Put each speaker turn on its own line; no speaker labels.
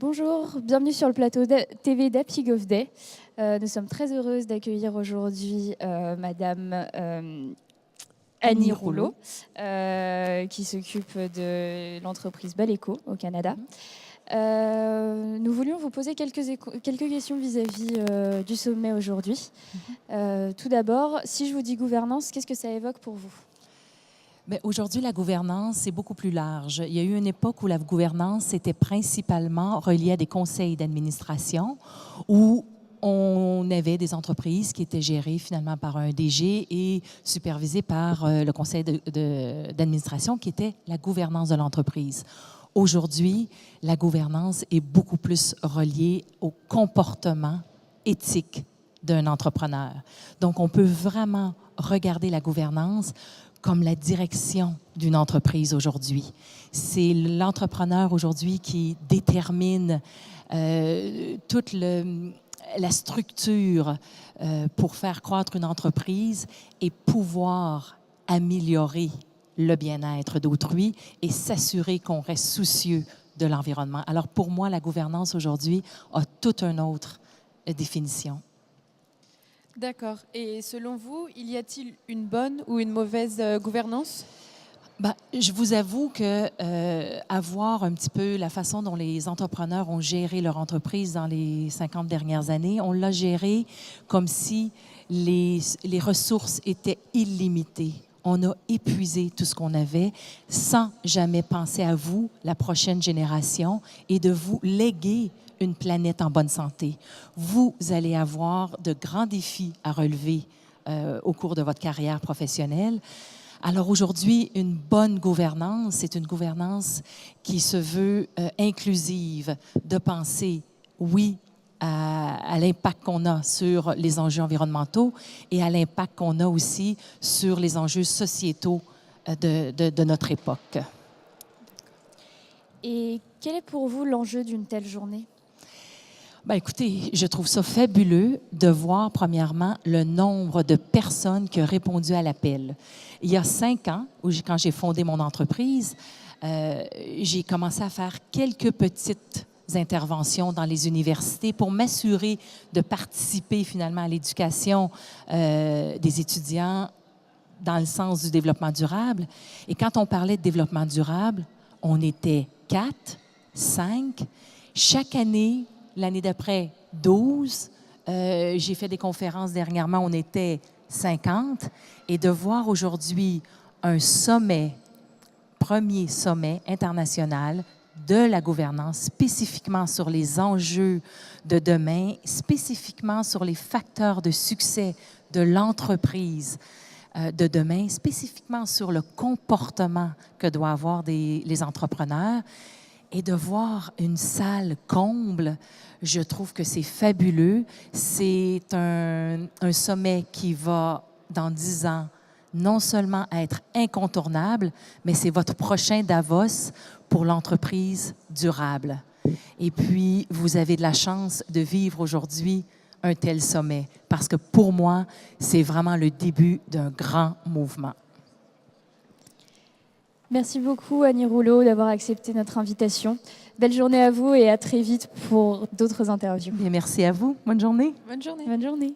Bonjour, bienvenue sur le plateau TV d'Happy Gov Day. Nous sommes très heureuses d'accueillir aujourd'hui Madame Annie Rouleau, qui s'occupe de l'entreprise Baleco au Canada. Nous voulions vous poser quelques questions vis-à-vis du sommet aujourd'hui. Tout d'abord, si je vous dis gouvernance, qu'est-ce que ça évoque pour vous ?
Aujourd'hui, la gouvernance, c'est beaucoup plus large. Il y a eu une époque où la gouvernance était principalement reliée à des conseils d'administration où on avait des entreprises qui étaient gérées finalement par un DG et supervisées par le conseil d'administration qui était la gouvernance de l'entreprise. Aujourd'hui, la gouvernance est beaucoup plus reliée au comportement éthique d'un entrepreneur. Donc, on peut vraiment regarder la gouvernance comme la direction d'une entreprise aujourd'hui. C'est l'entrepreneur aujourd'hui qui détermine toute la structure pour faire croître une entreprise et pouvoir améliorer le bien-être d'autrui et s'assurer qu'on reste soucieux de l'environnement. Alors pour moi, la gouvernance aujourd'hui a toute une autre définition.
D'accord. Et selon vous, y a-t-il une bonne ou une mauvaise gouvernance?
Je vous avoue que avoir un petit peu la façon dont les entrepreneurs ont géré leur entreprise dans les 50 dernières années, on l'a géré comme si les ressources étaient illimitées. On a épuisé tout ce qu'on avait sans jamais penser à vous, la prochaine génération, et de vous léguer une planète en bonne santé. Vous allez avoir de grands défis à relever au cours de votre carrière professionnelle. Alors aujourd'hui, une bonne gouvernance, c'est une gouvernance qui se veut inclusive, de penser, oui, à l'impact qu'on a sur les enjeux environnementaux et à l'impact qu'on a aussi sur les enjeux sociétaux de notre époque.
Et quel est pour vous l'enjeu d'une telle journée ?
Écoutez, je trouve ça fabuleux de voir, premièrement, le nombre de personnes qui ont répondu à l'appel. Il y a 5 ans, quand j'ai fondé mon entreprise, j'ai commencé à faire quelques petites interventions dans les universités pour m'assurer de participer finalement à l'éducation des étudiants dans le sens du développement durable. Et quand on parlait de développement durable, on était 4, 5. Chaque année, l'année d'après, 12. J'ai fait des conférences dernièrement, on était 50. Et de voir aujourd'hui un sommet, premier sommet international de la gouvernance, spécifiquement sur les enjeux de demain, spécifiquement sur les facteurs de succès de l'entreprise de demain, spécifiquement sur le comportement que doivent avoir les entrepreneurs. Et de voir une salle comble, je trouve que c'est fabuleux. C'est un sommet qui va, dans 10 ans, non seulement être incontournable, mais c'est votre prochain Davos pour l'entreprise durable. Et puis, vous avez de la chance de vivre aujourd'hui un tel sommet, parce que pour moi, c'est vraiment le début d'un grand mouvement.
Merci beaucoup Annie Rouleau d'avoir accepté notre invitation. Belle journée à vous et à très vite pour d'autres interviews.
Bien, merci à vous. Bonne journée.
Bonne journée.
Bonne journée.